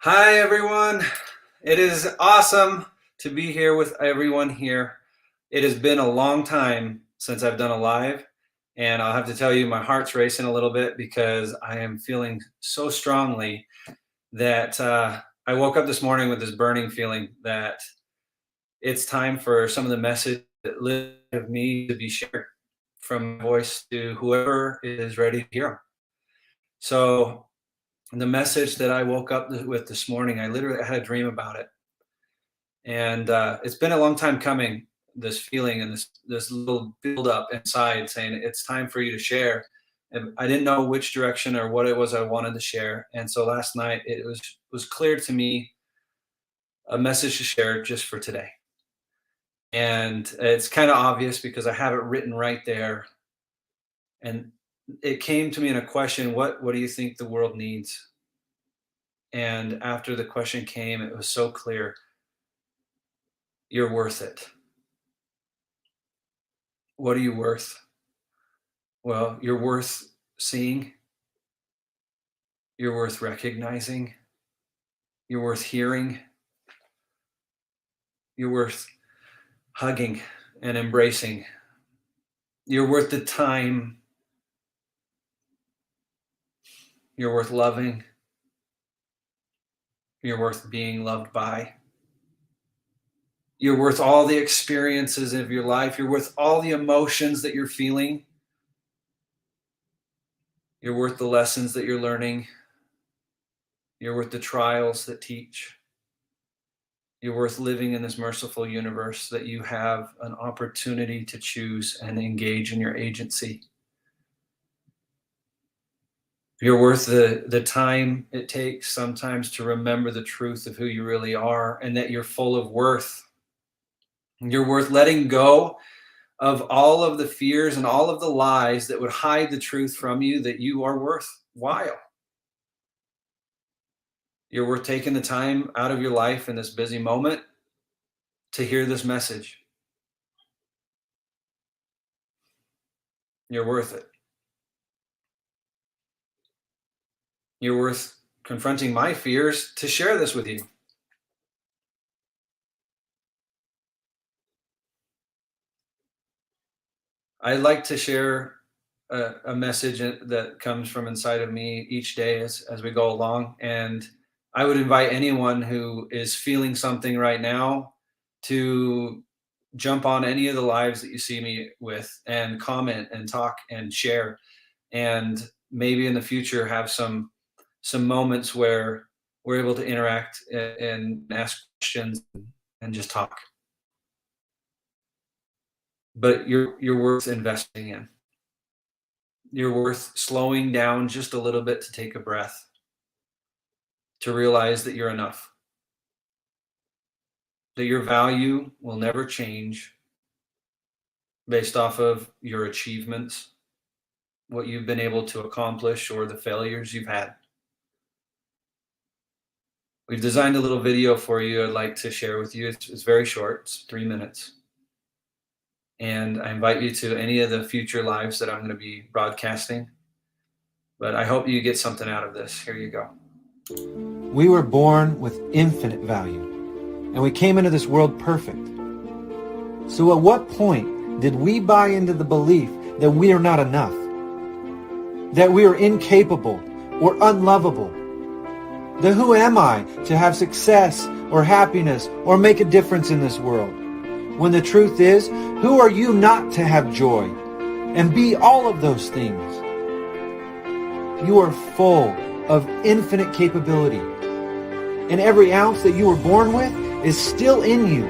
Hi, everyone. It is awesome to be here with everyone here. It has been a long time since I've done a live, and I'll have to tell you, my heart's racing a little bit because I am feeling so strongly that I woke up this morning with this burning feeling that it's time for some of the message that live of me to be shared from my voice to whoever is ready to hear them. So, the message that I woke up with this morning, I literally had a dream about it. And it's been a long time coming, this feeling and this little build up inside saying it's time for you to share. And I didn't know which direction or what it was I wanted to share. And so last night it was clear to me a message to share just for today. And it's kind of obvious because I have it written right there. And it came to me in a question, what do you think the world needs? And after the question came, it was so clear. You're worth it. What are you worth? Well, you're worth seeing. You're worth recognizing. You're worth hearing. You're worth hugging and embracing. You're worth the time. You're worth loving. You're worth being loved by. You're worth all the experiences of your life. You're worth all the emotions that you're feeling. You're worth the lessons that you're learning. You're worth the trials that teach. You're worth living in this merciful universe that you have an opportunity to choose and engage in your agency. You're worth the time it takes sometimes to remember the truth of who you really are and that you're full of worth. You're worth letting go of all of the fears and all of the lies that would hide the truth from you that you are worthwhile. You're worth taking the time out of your life in this busy moment to hear this message. You're worth it. You're worth confronting my fears to share this with you. I like to share a message that comes from inside of me each day as we go along. And I would invite anyone who is feeling something right now to jump on any of the lives that you see me with and comment and talk and share. And maybe in the future have some moments where we're able to interact and ask questions and just talk. But you're worth investing in. You're worth slowing down just a little bit to take a breath, to realize that you're enough, that your value will never change based off of your achievements, what you've been able to accomplish, or the failures you've had. We've designed a little video for you I'd like to share with you. It's very short, it's 3 minutes. And I invite you to any of the future lives that I'm going to be broadcasting. But I hope you get something out of this. Here you go. We were born with infinite value, and we came into this world perfect. So at what point did we buy into the belief that we are not enough? That we are incapable or unlovable? That who am I to have success or happiness or make a difference in this world? When the truth is, who are you not to have joy and be all of those things? You are full of infinite capability, and every ounce that you were born with is still in you.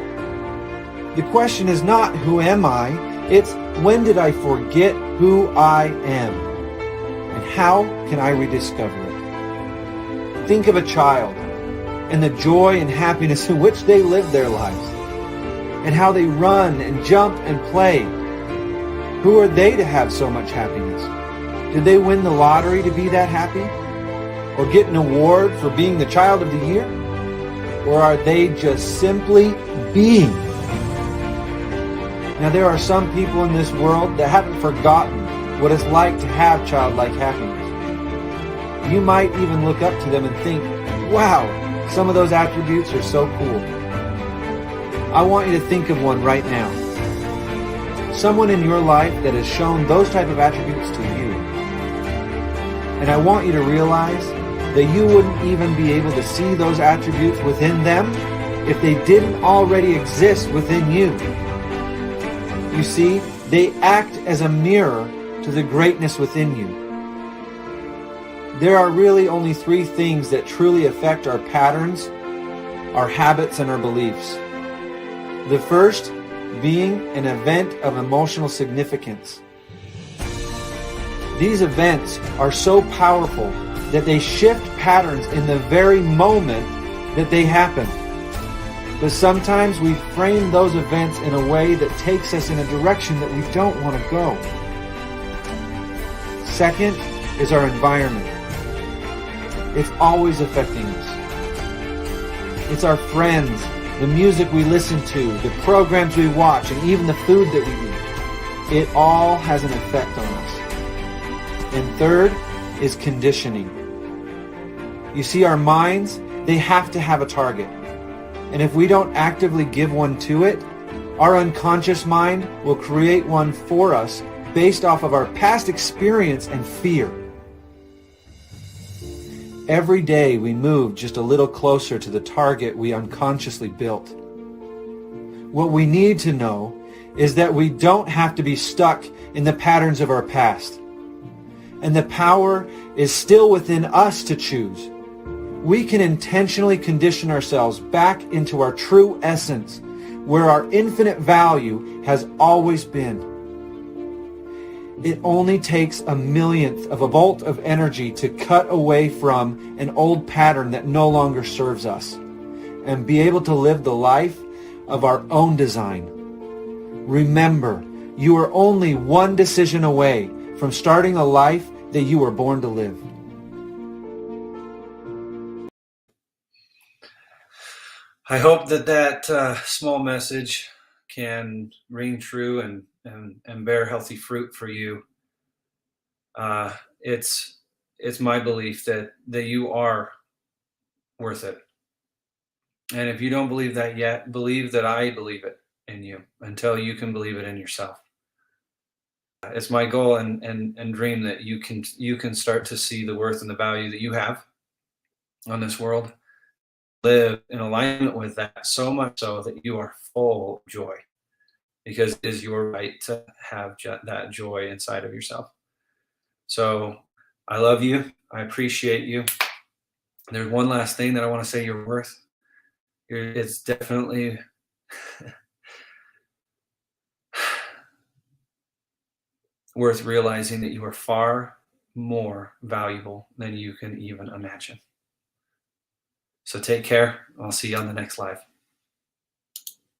The question is not who am I, it's when did I forget who I am, and how can I rediscover it? Think of a child and the joy and happiness in which they live their lives, and how they run and jump and play. Who are they to have so much happiness? Did they win the lottery to be that happy? Or get an award for being the child of the year? Or are they just simply being? Now there are some people in this world that haven't forgotten what it's like to have childlike happiness. You might even look up to them and think, wow, Some of those attributes are so cool. I want you to think of one right now. Someone in your life that has shown those type of attributes to you. And I want you to realize that you wouldn't even be able to see those attributes within them if they didn't already exist within you. You see, they act as a mirror to the greatness within you. There are really only three things that truly affect our patterns, our habits, and our beliefs. The first being an event of emotional significance. These events are so powerful that they shift patterns in the very moment that they happen. But sometimes we frame those events in a way that takes us in a direction that we don't want to go. Second is our environment. It's always affecting us. It's our friends, the music we listen to, the programs we watch, and even the food that we eat. It all has an effect on us. And third is conditioning. You see, our minds, they have to have a target. And if we don't actively give one to it, our unconscious mind will create one for us based off of our past experience and fear. Every day we move just a little closer to the target we unconsciously built. What we need to know is that we don't have to be stuck in the patterns of our past. And the power is still within us to choose. We can intentionally condition ourselves back into our true essence, where our infinite value has always been. It only takes a millionth of a volt of energy to cut away from an old pattern that no longer serves us and be able to live the life of our own design. Remember, you are only one decision away from starting a life that you were born to live. I hope that small message can ring true and bear healthy fruit for you. It's my belief that you are worth it. And if you don't believe that yet, believe that I believe it in you until you can believe it in yourself. It's my goal and dream that you can start to see the worth and the value that you have on this world. Live in alignment with that, so much so that you are full of joy, because it is your right to have that joy inside of yourself. So I love you. I appreciate you. There's one last thing that I want to say you're worth. It's definitely worth realizing that you are far more valuable than you can even imagine. So take care. I'll see you on the next live.